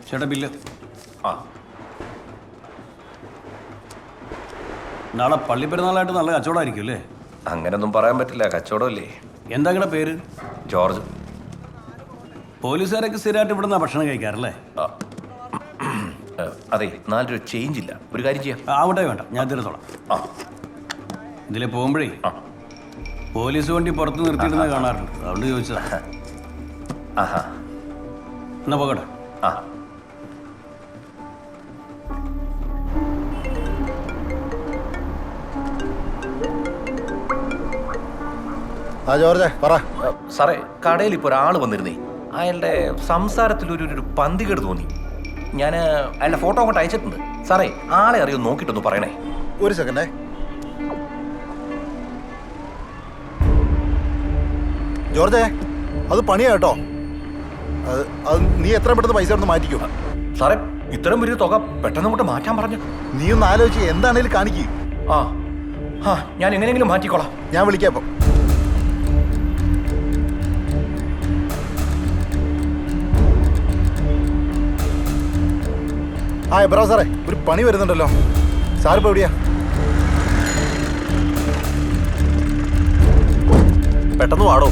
ചേട്ടാ ബില്ല്. ആ നാളെ പള്ളി പെരുന്നാളായിട്ട് നല്ല കച്ചവടമായിരിക്കും അല്ലേ? അങ്ങനൊന്നും പറയാൻ പറ്റില്ല, കച്ചവടമല്ലേ. എന്താ നിങ്ങളുടെ പേര്? ജോർജ്. പോലീസുകാരൊക്കെ സ്ഥിരമായിട്ട് ഇവിടുന്ന് ഭക്ഷണം കഴിക്കാറല്ലേ? അതെ, 4 രൂപ ചേഞ്ച് ഇല്ല. ഒരു കാര്യം ചെയ്യാം. ആവട്ടെ, വേണ്ട, ഞാൻ തീർത്തോളാം. ആ ഇതിലെ പോകുമ്പോഴേ ആ. പോലീസ് വണ്ടി പുറത്ത് നിർത്തിയിടുന്ന കാണാറുണ്ട്, അതുകൊണ്ട് ചോദിച്ചതാ. ആഹാ. എന്നാ പോകട്ടെ. ആ ജോർജ് പറ. സാറേ, കടയിൽ ഇപ്പോൾ ഒരാൾ വന്നിരുന്നേ. അയാളുടെ സംസാരത്തിൽ ഒരു പന്തികേട് തോന്നി. ഞാൻ അയാളുടെ ഫോട്ടോ അങ്ങോട്ട് അയച്ചിട്ടുണ്ട്. സാറേ, ആളെ അറിയോ നോക്കിയിട്ടൊന്ന് പറയണേ. ഒരു സെക്കൻഡേ. ജോർജേ, അത് പണിയാ കേട്ടോ. അത് നീ എത്ര പെട്ടെന്ന് പൈസ എടുത്ത് മാറ്റിക്കോ. സാറേ, ഇത്രയും വലിയ തുക പെട്ടെന്ന് അങ്ങോട്ട് മാറ്റാൻ പറഞ്ഞു. നീ ഒന്ന് ആലോചിച്ച് എന്താണേലും കാണിക്ക്. ആ ആ ഞാൻ എങ്ങനെയെങ്കിലും മാറ്റിക്കോളാം. ഞാൻ വിളിക്കാം ഇപ്പം. എബ്രാ സാറേ, ഒരു പണി വരുന്നുണ്ടല്ലോ. സാറിപ്പോ എവിടെയാ? പെട്ടെന്ന് വാടോ.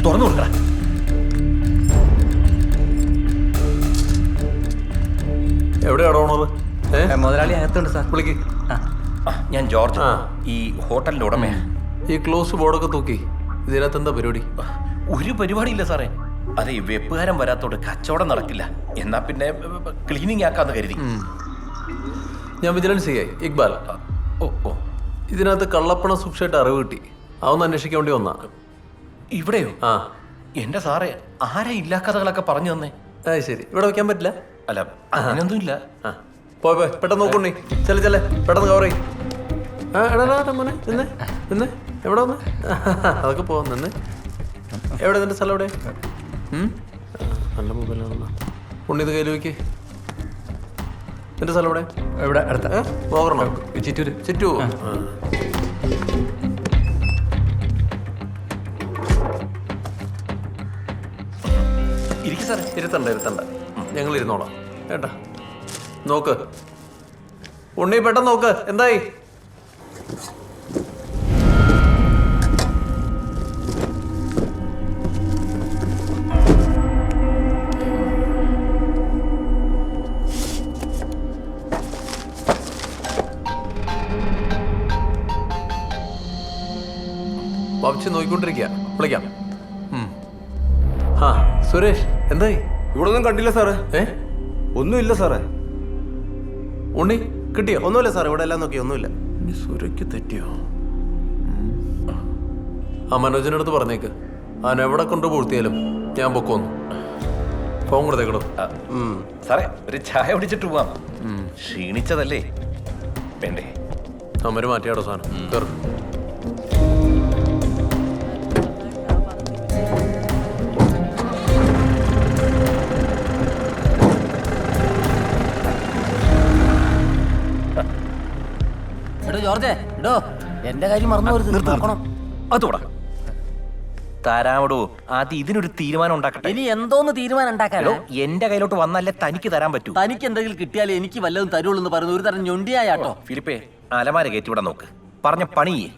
തുറന്നു കൊടുക്കട. എവിടെയാണോ ഓണർ? മുതലാളി അകത്തുണ്ട് സാർ, വിളിക്ക്. ഞാൻ ജോർജ്, ഈ ഹോട്ടലിന്റെ ഉടമയാ. ഈ ക്ലോസ് ബോർഡൊക്കെ തൂക്കി ഇതിനകത്ത് എന്താ പരിപാടി? ഒരു പരിപാടിയില്ല സാറേ. അതെ, വെപ്പുകാരൻ വരാത്തോട് കച്ചവടം നടക്കില്ല. എന്നാ പിന്നെ ക്ലീനിങ് ആക്കാന്ന് കരുതി. ഞാൻ വിജിലൻസ് ചെയ്യായി ഇക്ബാൽ. ഓ ഓ, ഇതിനകത്ത് കള്ളപ്പണ സൂക്ഷിച്ചായിട്ട് അറിവ് കിട്ടി. അതൊന്ന് അന്വേഷിക്കാൻ വേണ്ടി വന്നാ. ഇവിടെയോ? ആ, എന്റെ സാറേ, ആരാ ഇല്ലാക്കഥകളൊക്കെ പറഞ്ഞു തന്നെ? അത് ശരി. ഇവിടെ വെക്കാൻ പറ്റില്ല. അല്ല, അങ്ങനെയൊന്നും ഇല്ല. ആ, പോയി പെട്ടെന്ന് നോക്കണേ. ചെല്ലേ പെട്ടെന്ന് കവർ ചെയ്യും. ആ എടാ മോനെ, നിന്ന് എവിടെ വന്ന്? അതൊക്കെ പോവാൻ നിന്ന്. എവിടെ നിന്റെ സ്ഥലം? എവിടെ? നല്ല മൊബൈലാണെന്നാ. ഉണ്ണിത് കയ്യിൽ വയ്ക്ക്. നിന്റെ സ്ഥലം എവിടെ? ഇവിടെ അടുത്ത പോകണോ? ചിറ്റൂര്. ചുറ്റു. ഇരിക്കും സാറേ. ഇരുത്തണ്ട. ഞങ്ങൾ ഇരുന്നോളാം കേട്ടാ. നോക്ക് ഉണ്ണി, പെട്ടെന്ന് നോക്ക്. എന്തായി? വച്ച് നോക്കിക്കൊണ്ടിരിക്കുക. വിളിക്കാം. ആ സുരേഷ്, എന്തായി? ഇവിടെ ഒന്നും കണ്ടില്ല സാറേ. ഒന്നുമില്ല സാറേ. ഉണ്ണി കിട്ടിയോ? ഒന്നുമില്ല സാറേ, ഇവിടെ എല്ലാം നോക്കി ഒന്നുമില്ല. സുരയ്ക്ക് തെറ്റിയോ? ആ മനോജിന്റെ അടുത്ത് പറഞ്ഞേക്ക്, അവൻ എവിടെ കൊണ്ട് പൂഴ്ത്തിയാലും ഞാൻ പൊക്കോന്നു. ഫോൺ കൊടുത്തേക്കടോ. സാറേ, ഒരു ചായ കുടിച്ചിട്ട് പോവാം. ക്ഷീണിച്ചതല്ലേ? വേണ്ടേ? അമ്മര് മാറ്റിയാടോ സാധനം. കയറും. ജോർജേ, എടോ എന്റെ കാര്യം മറന്നു പോകണം. അതോടാ തരാമടോ. ആദ്യം ഇതിനൊരു തീരുമാനം ഉണ്ടാക്കട്ടെ. ഇനി എന്തോന്ന് തീരുമാനം ഉണ്ടാക്കാനോ? എന്റെ കയ്യിലോട്ട് വന്നല്ലേ തനിക്ക് തരാൻ പറ്റൂ. തനിക്ക് എന്തെങ്കിലും കിട്ടിയാലേ എനിക്ക് വല്ലതും തരുള്ളൂ എന്ന് പറയുന്ന ഒരു തരം ഞൊണ്ടിയാട്ടോ. ഫിലിപ്പേ, അലമാര കയറ്റി ഇവിടെ നോക്ക്. പറഞ്ഞ പണിയേ.